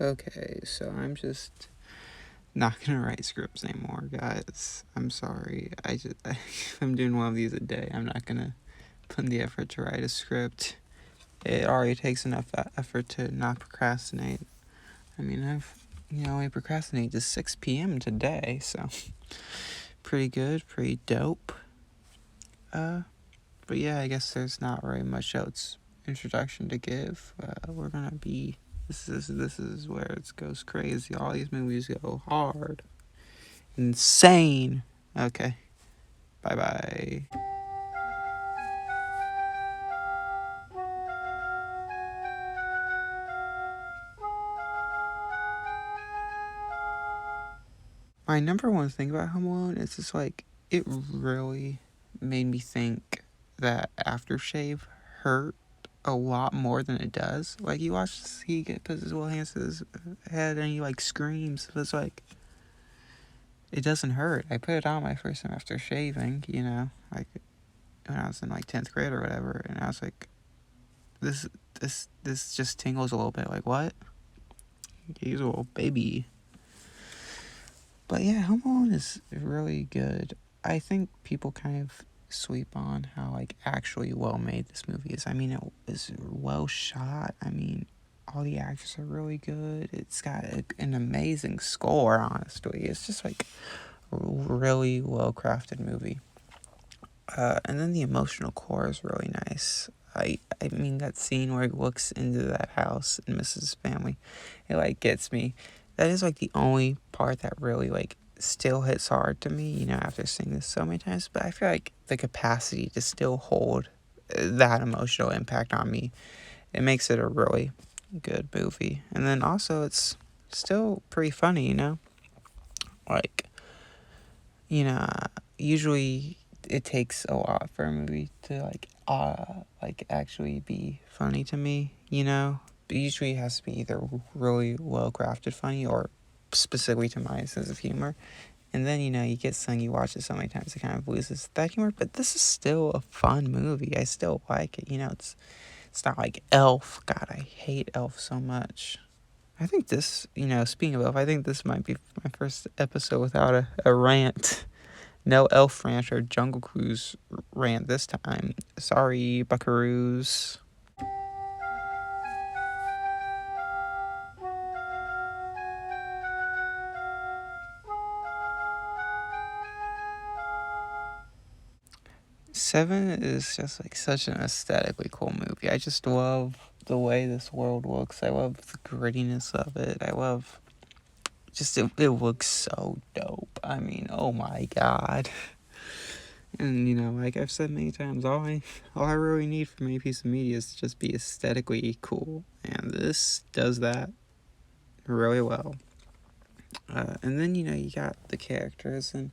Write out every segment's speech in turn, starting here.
Okay, so I'm just not gonna write scripts anymore, guys. I'm sorry. I'm doing one of these a day. I'm not gonna put in the effort to write a script. It already takes enough effort to not procrastinate. I mean, I procrastinate to 6 p.m. today, so pretty good, pretty dope. But yeah, I guess there's not very much else introduction to give. We're gonna be. This is where it goes crazy. All these movies go hard, insane. Okay, bye bye. My number one thing about Home Alone is just like it really made me think that aftershave hurt a lot more than it does. Like you watch, puts his little hands to his head and he like screams. It's like it doesn't hurt. I put it on my first time after shaving, like when I was in like 10th grade or whatever, and I was like, this this just tingles a little bit. Like what? He's a little baby. But yeah, Home Alone is really good. I think people kind of sweep on how like actually well made this movie is. I mean, it is well shot. I mean, all the actors are really good. It's got an amazing score, honestly. It's just like a really well crafted movie. And then the emotional core is really nice. I mean, that scene where he looks into that house and Mrs. Family, it like gets me. That is like the only part that really like still hits hard to me, after seeing this so many times. But I feel like the capacity to still hold that emotional impact on me, it makes it a really good movie. And then also it's still pretty funny, like, usually it takes a lot for a movie to like actually be funny to me, But usually it has to be either really well crafted funny or specifically to my sense of humor. And then, you get something, you watch it so many times, it kind of loses that humor. But this is still a fun movie. I still like it. It's not like Elf. God, I hate Elf so much. I think this, speaking of Elf, I think this might be my first episode without a rant. No Elf rant or Jungle Cruise rant this time. Sorry, buckaroos. Seven is just like such an aesthetically cool movie. I just love the way this world looks. I love the grittiness of it. I love just it looks so dope. I mean, oh my god. And like I've said many times, all I really need from any piece of media is to just be aesthetically cool, and this does that really well. And then you got the characters, and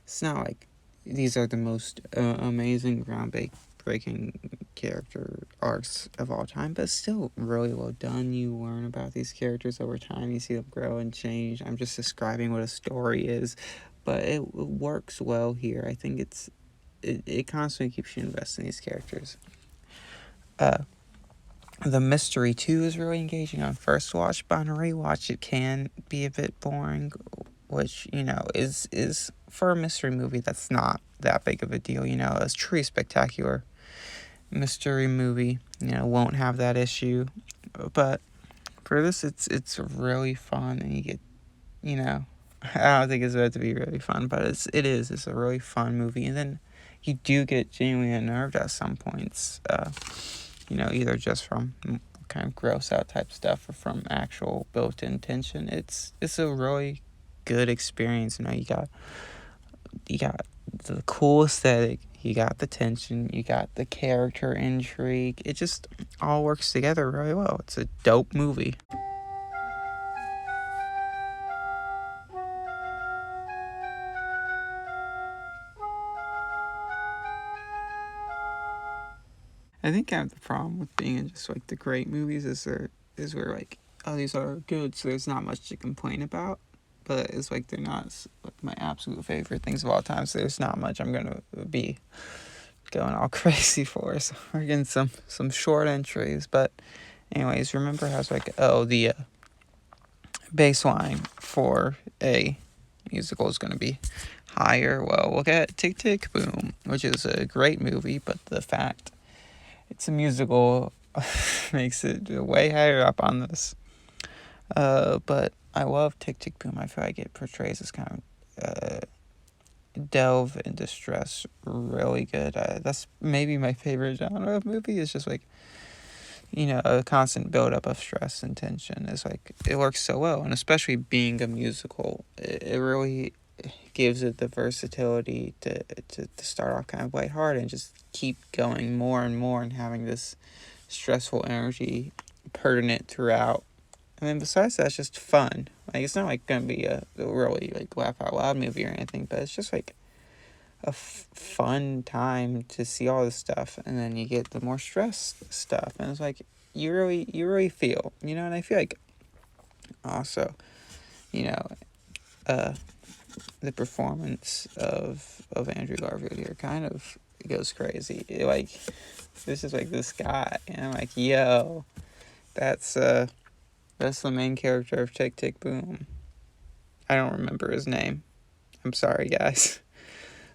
it's not like these are the most amazing groundbreaking character arcs of all time, but still really well done. You learn about these characters over time. You see them grow and change. I'm just describing what a story is, but it works well here. I think it constantly keeps you invested in these characters. The mystery too is really engaging on first watch, but on a rewatch it can be a bit boring, which is for a mystery movie that's not that big of a deal. A truly spectacular mystery movie won't have that issue, but for this it's really fun, and you get I don't think it's about to be really fun, but it's a really fun movie. And then you do get genuinely unnerved at some points, either just from kind of gross out type stuff or from actual built-in tension. It's a really good experience. You got the cool aesthetic, you got the tension, you got the character intrigue. It just all works together really well. It's a dope movie. I think I have the problem with being in just like the great movies is where like, oh, these are good, so there's not much to complain about. But it's like they're not like my absolute favorite things of all time, so there's not much I'm gonna be going all crazy for. So we're getting some short entries. But anyways, remember how it's like, oh, baseline for a musical is going to be higher. Well, look at Tick Tick Boom, which is a great movie, but the fact it's a musical makes it way higher up on this. But I love Tick Tick Boom. I feel like it portrays this kind of delve into stress really good. That's maybe my favorite genre of movie. Is just like, a constant buildup of stress and tension. Is like, it works so well, and especially being a musical, it really gives it the versatility to start off kind of lighthearted and just keep going more and more and having this stressful energy pertinent throughout. And then besides that, it's just fun. Like, it's not like gonna be a really like laugh out loud movie or anything, but it's just like a fun time to see all this stuff, and then you get the more stress stuff, and it's like you really feel, and I feel like also, you know, the performance of Andrew Garfield here kind of goes crazy. Like, this is like this guy, and I'm like, yo, that's the main character of Tick Tick Boom. I don't remember his name. I'm sorry, guys.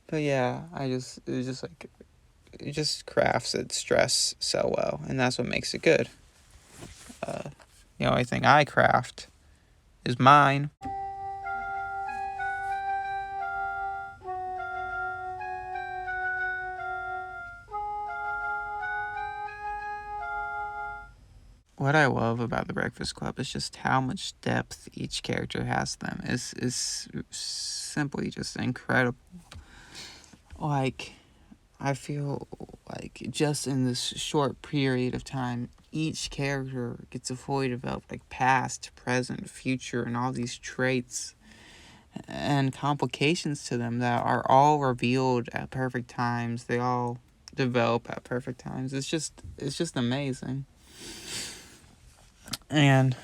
But yeah, it just crafts its stress so well, and that's what makes it good. The only thing I craft is mine. What I love about The Breakfast Club is just how much depth each character has to them. Is simply just incredible. Like, I feel like just in this short period of time, each character gets a fully developed, like, past, present, future, and all these traits and complications to them that are all revealed at perfect times. They all develop at perfect times. It's just amazing. And,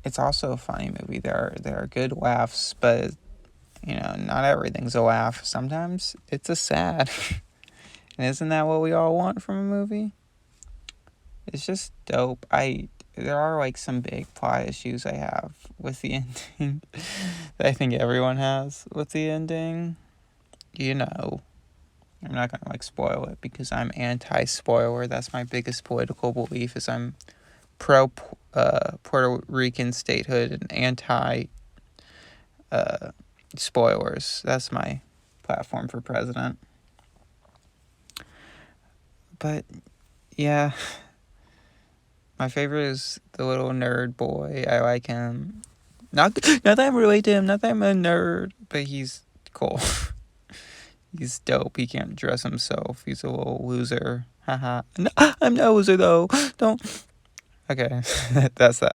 it's also a funny movie. There are good laughs, but not everything's a laugh. Sometimes it's a sad. And isn't that what we all want from a movie? It's just dope. There are like some big plot issues I have with the ending that I think everyone has with the ending. I'm not gonna like spoil it because I'm anti-spoiler. That's my biggest political belief. Is I'm pro Puerto Rican statehood and anti spoilers. That's my platform for president. But yeah, my favorite is the little nerd boy. I like him. Not that I'm related to him. Not that I'm a nerd, but he's cool. He's dope. He can't dress himself. He's a little loser. Haha. No, I'm no loser though. Don't. Okay, that's that.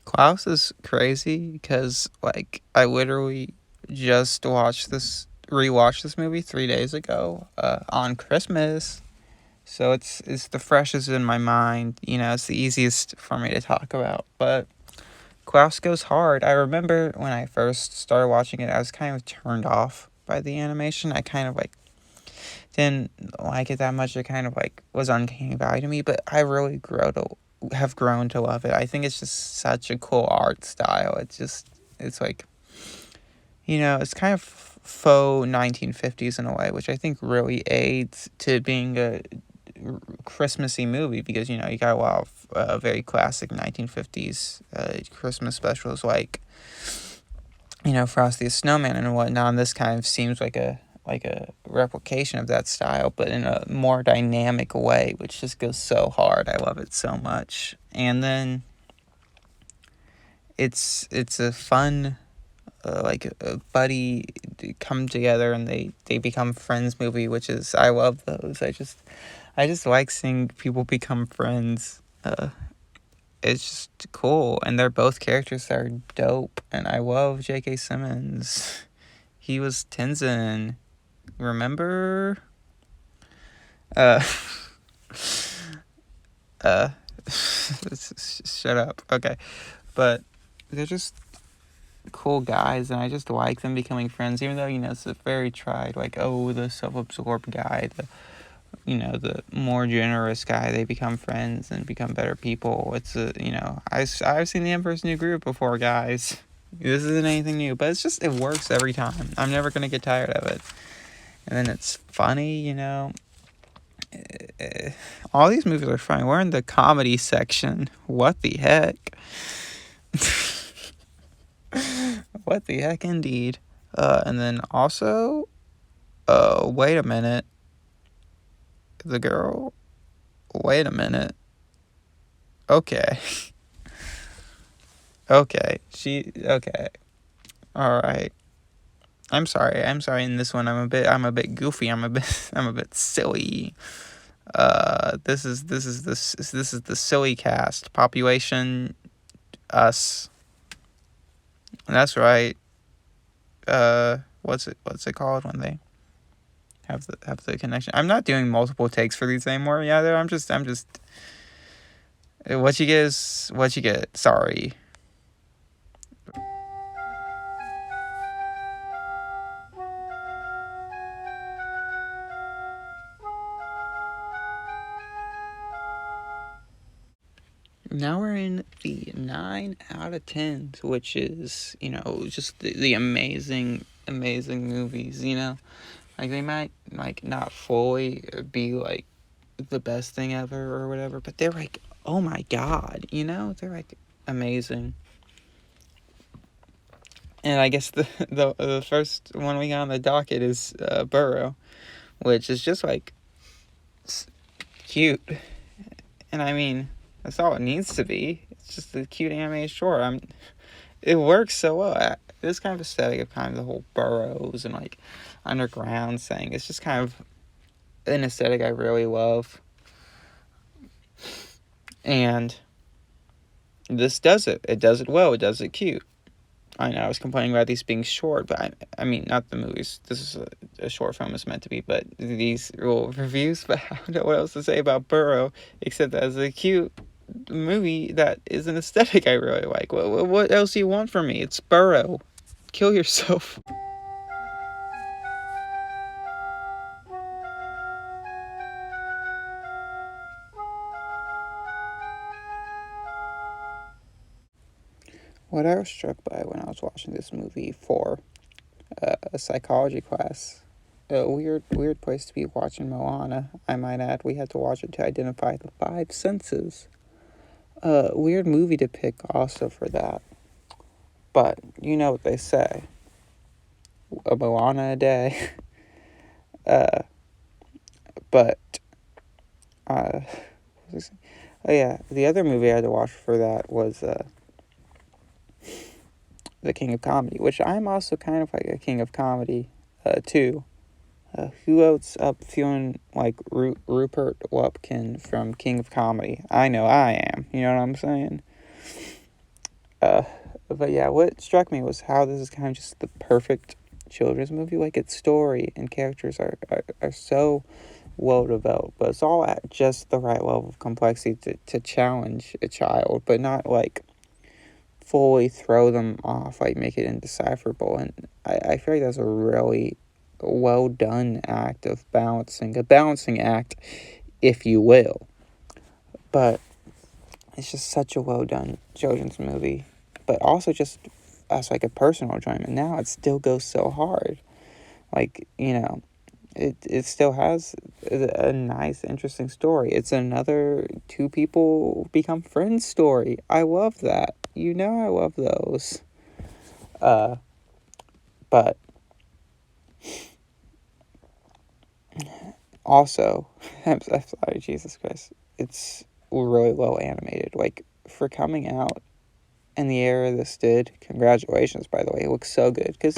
Klaus is crazy because, like, I literally just rewatched this movie 3 days ago, on Christmas. So it's the freshest in my mind. It's the easiest for me to talk about. But Klaus goes hard. I remember when I first started watching it, I was kind of turned off by the animation. I kind of like didn't like it that much. It kind of like was uncanny valley to me. But I really have grown to love it. I think it's just such a cool art style. It's like, it's kind of faux 1950s in a way, which I think really aids to being a Christmassy movie because, you got a lot of very classic 1950s Christmas specials like, Frosty the Snowman and whatnot. And this kind of seems like a replication of that style, but in a more dynamic way, which just goes so hard. I love it so much. And then it's a fun like a buddy come together and they become friends movie, which is, I love those. I just like seeing people become friends. It's just cool, and they're both characters that are dope, and I love J.K. Simmons. He was Tenzin. Remember? Uh, shut up. Okay. But they're just cool guys, and I just like them becoming friends, even though, it's a very tried, like, oh, the self-absorbed guy, the more generous guy, they become friends and become better people. It's I've seen The Emperor's New Groove before, guys. This isn't anything new, but it works every time. I'm never going to get tired of it. And then it's funny, all these movies are funny. We're in the comedy section. What the heck? What the heck, indeed. And then also, wait a minute. The girl, wait a minute. Okay. Okay. Okay. All right. I'm sorry. In this one, I'm a bit goofy. I'm a bit silly. This is the silly cast. Population, us. That's right. What's it called when they have the connection? I'm not doing multiple takes for these anymore. Yeah, I'm just. What you get is what you get. Sorry. Now we're in the 9 out of 10, which is, just the amazing, amazing movies, Like, they might, like, not fully be, like, the best thing ever or whatever, but they're, like, oh my god, They're, like, amazing. And I guess the first one we got on the docket is Burrow, which is just, like, cute. And I mean, that's all it needs to be. It's just a cute animated short. It works so well. This kind of aesthetic of kind of the whole burrows and like underground thing. It's just kind of an aesthetic I really love. And this does it. It does it well. It does it cute. I know I was complaining about these being short, but I mean, not the movies. This is a short film it's meant to be, but these little reviews. But I don't know what else to say about Burrow, except that it's a cute movie that is an aesthetic I really like. What else do you want from me? It's Burrow. Kill yourself. What I was struck by when I was watching this movie for a psychology class, a weird place to be watching Moana, I might add. We had to watch it to identify the five senses. Weird movie to pick also for that. But you know what they say. A Moana a day. But, oh yeah, the other movie I had to watch for that was, The King of Comedy, which I'm also kind of like a king of comedy, too. Who else up feeling like Rupert Wupkin from King of Comedy? I know I am. You know what I'm saying? But yeah, what struck me was how this is kind of just the perfect children's movie. Like, its story and characters are so well developed, but it's all at just the right level of complexity to challenge a child, but not like fully throw them off, like make it indecipherable. And I feel like that's a really well done act of a balancing act, if you will. But it's just such a well done children's movie, but also just as like a personal enjoyment. Now it still goes so hard, like, it still has a nice, interesting story. It's another two people become friends story. I love that. I love those. But also, I'm sorry, Jesus Christ, it's really well animated. Like, for coming out in the era this did, congratulations, by the way. It looks so good. Because,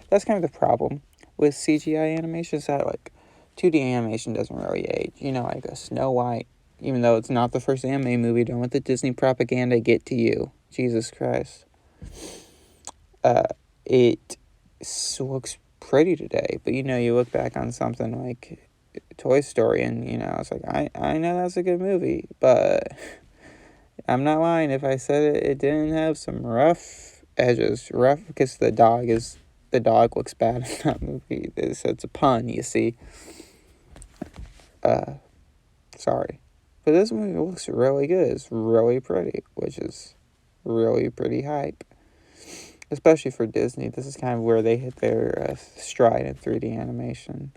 that's kind of the problem with CGI animation, is that, like, 2D animation doesn't really age. Like a Snow White, even though it's not the first anime movie, don't let the Disney propaganda get to you. Jesus Christ. It looks pretty today, but, you look back on something like Toy Story, and, it's like, I know that's a good movie, but I'm not lying if I said it didn't have some rough edges. Rough because the dog looks bad in that movie. It's a pun, you see. Sorry. But this movie looks really good. It's really pretty, which is really pretty hype. Especially for Disney. This is kind of where they hit their stride in 3D animation.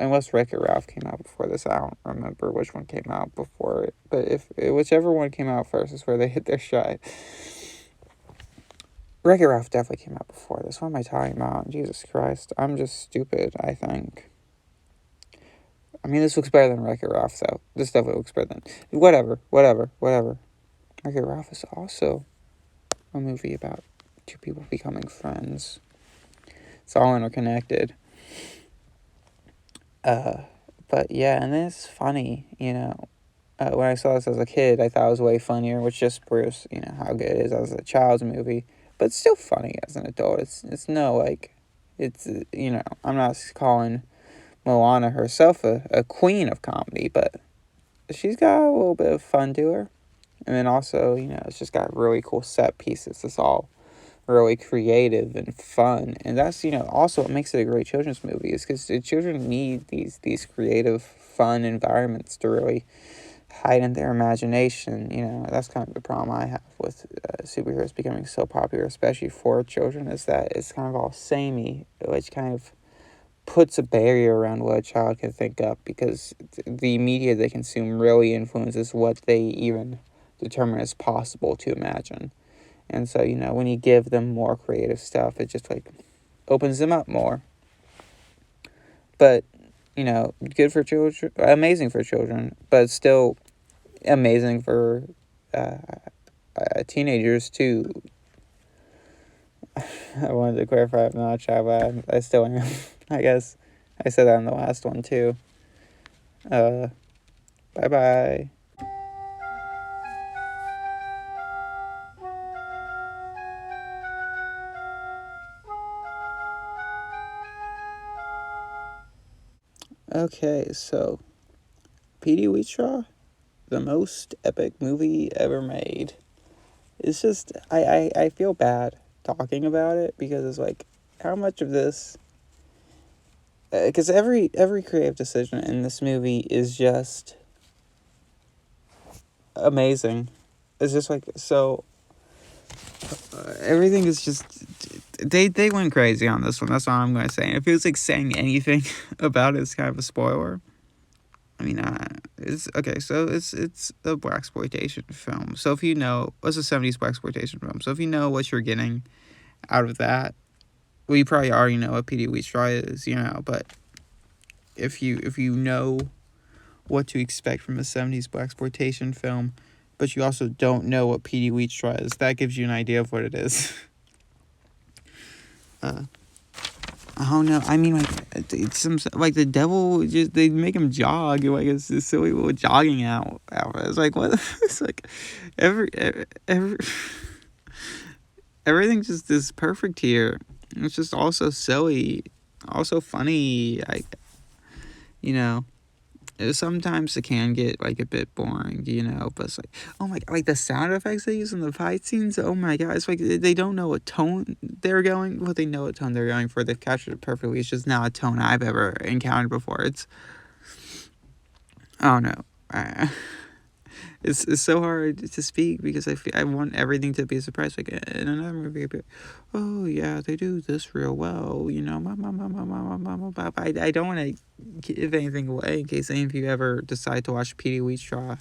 Unless Wreck-It Ralph came out before this. I don't remember which one came out before it. But whichever one came out first is where they hit their stride. Wreck-It Ralph definitely came out before this. What am I talking about? Jesus Christ. I'm just stupid, I think. I mean, this looks better than Wreck-It Ralph, so this definitely looks better than... Whatever. Wreck-It Ralph is also a movie about two people becoming friends. It's all interconnected. But yeah, and it's funny, when I saw this as a kid, I thought it was way funnier, which just proves, how good it is as a child's movie. But it's still funny as an adult. It's no, like, it's, I'm not calling Moana herself a queen of comedy, but she's got a little bit of fun to her. And then also, it's just got really cool set pieces. It's all really creative and fun. And that's, also what makes it a great children's movie is because the children need these creative, fun environments to really heighten their imagination. That's kind of the problem I have with superheroes becoming so popular, especially for children, is that it's kind of all samey, which kind of puts a barrier around what a child can think up because the media they consume really influences what they even determine as possible to imagine. And so, when you give them more creative stuff, it just, opens them up more. But, good for children, amazing for children, but still amazing for teenagers, too. I wanted to clarify I'm not a child, but I still am. I guess I said that in the last one, too. Bye-bye. Okay, so Petey Wheatstraw, the most epic movie ever made. It's just, I feel bad talking about it because it's like, how much of this... Because every creative decision in this movie is just amazing. It's just so... everything is just... They went crazy on this one. That's all I'm going to say. And it feels like saying anything about it is kind of a spoiler. I mean, it's okay. So it's a blaxploitation film. So if it's a 70s blaxploitation film. So if you know what you're getting out of that, well, you probably already know what Petey Wheatstraw is, But if you know what to expect from a 70s blaxploitation film, but you also don't know what Petey Wheatstraw is, that gives you an idea of what it is. I don't know. I mean, it's the devil. Just they make him jog. It's this silly little jogging outfit. It's like what? It's like everything just is perfect here. It's just also silly, also funny. Sometimes it can get a bit boring, but it's like, oh my god, the sound effects they use in the fight scenes, oh my god, it's like they don't know what tone they're going, they know what tone they're going for, they've captured it perfectly. It's just not a tone I've ever encountered before. I don't know. It's so hard to speak because I want everything to be a surprise. In another movie, oh yeah, they do this real well, I don't want to give anything away in case any of you ever decide to watch Petey Wheatstraw.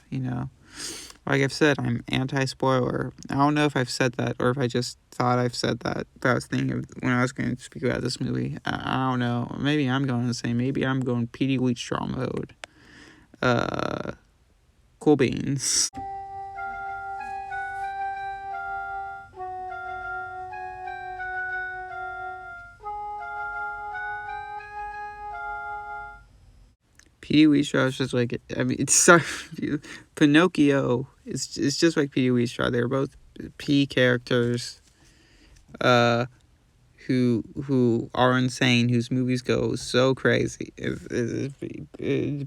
Like I've said, I'm anti-spoiler. I don't know if I've said that or if I just thought I've said that, but I was thinking of when I was going to speak about this movie. I don't know. Maybe I'm going the same. Maybe I'm going Petey Wheatstraw mode. Cool beans. Petey Wheatstraw is just Pinocchio is just like Petey Wheatstraw. They're both P characters, who are insane, whose movies go so crazy.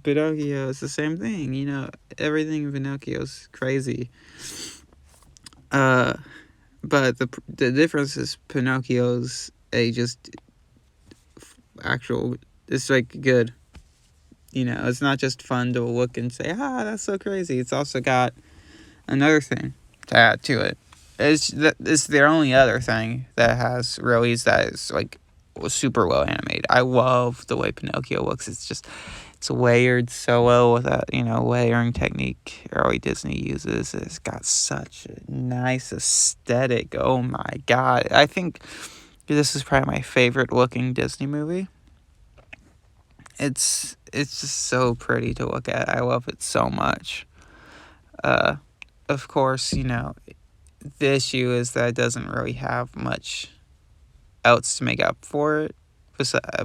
Pinocchio is the same thing, everything in Pinocchio is crazy. But the difference is Pinocchio's a just actual. It's like good. It's not just fun to look and say, that's so crazy. It's also got another thing to add to it. It's their only other thing that has Release that is like super well animated. I love the way Pinocchio looks. It's layered so well with that layering technique early Disney uses. It's got such a nice aesthetic. Oh my god! I think this is probably my favorite looking Disney movie. It's just so pretty to look at. I love it so much. Of course, the issue is that it doesn't really have much else to make up for it.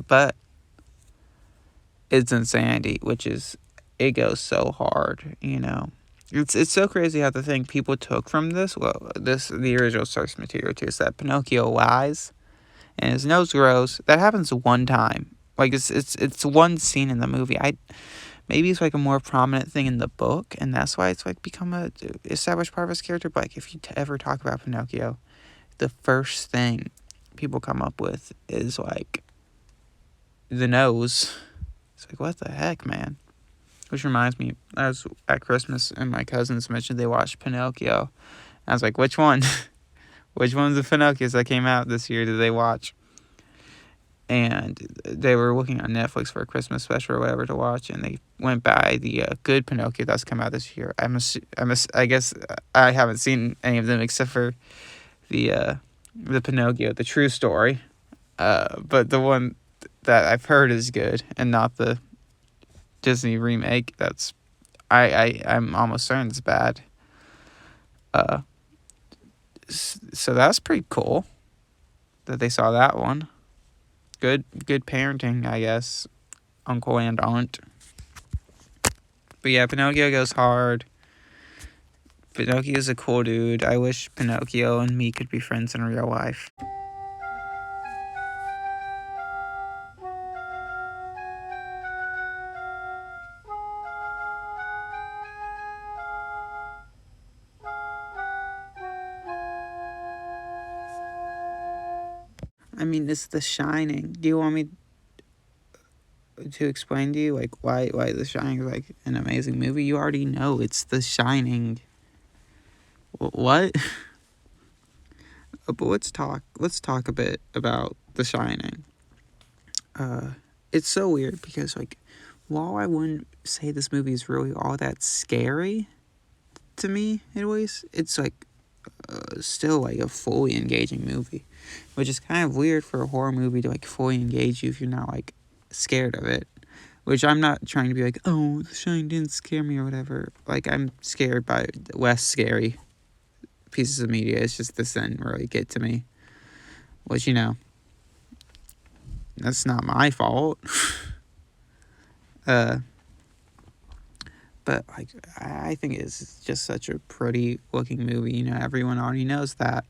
But it's Insanity, which is, it goes so hard. It's so crazy how the thing people took from this, the original source material too, is that Pinocchio lies and his nose grows. That happens one time. Like it's one scene in the movie. Maybe it's like a more prominent thing in the book, and that's why it's like become a established part of his character. But like if you ever talk about Pinocchio, the first thing people come up with is like the nose. It's like, what the heck, man? Which reminds me, I was at Christmas and my cousins mentioned they watched Pinocchio. I was like, which one? Which one's the Pinocchios that came out this year did they watch? And they were looking on Netflix for a Christmas special or whatever to watch, and they went by the good Pinocchio that's come out this year. I guess I haven't seen any of them except for the Pinocchio, the true story. But the one that I've heard is good, and not the Disney remake. I'm almost certain it's bad. So that's pretty cool that they saw that one. Good parenting, I guess, uncle and aunt. But yeah, Pinocchio goes hard. Pinocchio's a cool dude. I wish Pinocchio and me could be friends in real life. I mean, it's The Shining. Do you want me to explain to you like why The Shining is like an amazing movie? You already know it's The Shining. What? But let's talk a bit about The Shining. It's so weird because like while I wouldn't say this movie is really all that scary to me, anyways, it's like still like a fully engaging movie, which is kind of weird for a horror movie to like fully engage you if you're not like scared of it. Which I'm not trying to be like, oh, The Shining didn't scare me or whatever. Like I'm scared by less scary pieces of media. It's just this didn't really get to me, which that's not my fault. But like I think it's just such a pretty looking movie. Everyone already knows that,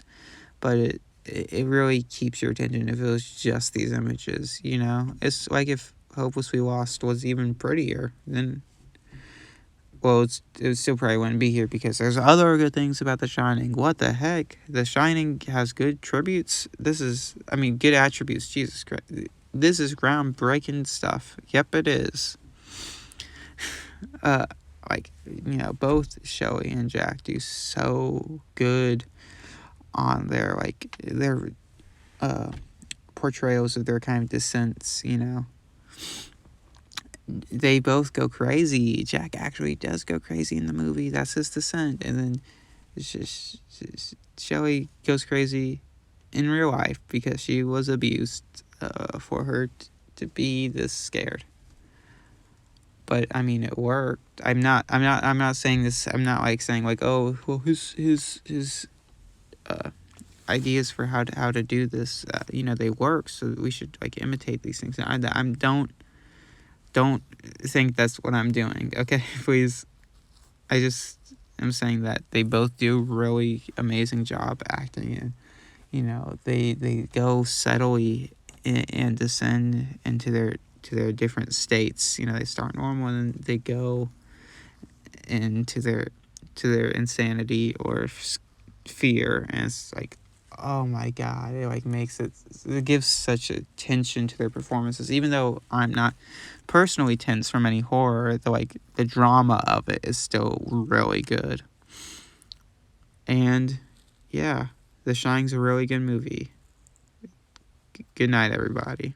but it really keeps your attention if it was just these images. It's like if Hopelessly Lost was even prettier, then it still probably wouldn't be here because there's other good things about The Shining. What the heck? The Shining has good tributes. Good attributes. Jesus Christ. This is groundbreaking stuff. Yep, it is. Both Shelley and Jack do so good on their portrayals of their kind of descents. They both go crazy. Jack actually does go crazy in the movie. That's his descent. And then Shelley goes crazy in real life because she was abused for her to be this scared. But I mean, it worked. I'm not saying this. I'm not like saying like, oh, well, his ideas for how to do this, they work. So we should like imitate these things. Don't think that's what I'm doing. Okay, please. I just am saying that they both do really amazing job acting, and they go subtly and descend into their different states. They start normal and then they go into their insanity or fear, and it's like, oh my god, it like makes it gives such attention to their performances. Even though I'm not personally tense from any horror, the drama of it is still really good. And yeah, The Shining's a really good movie. Good night, everybody.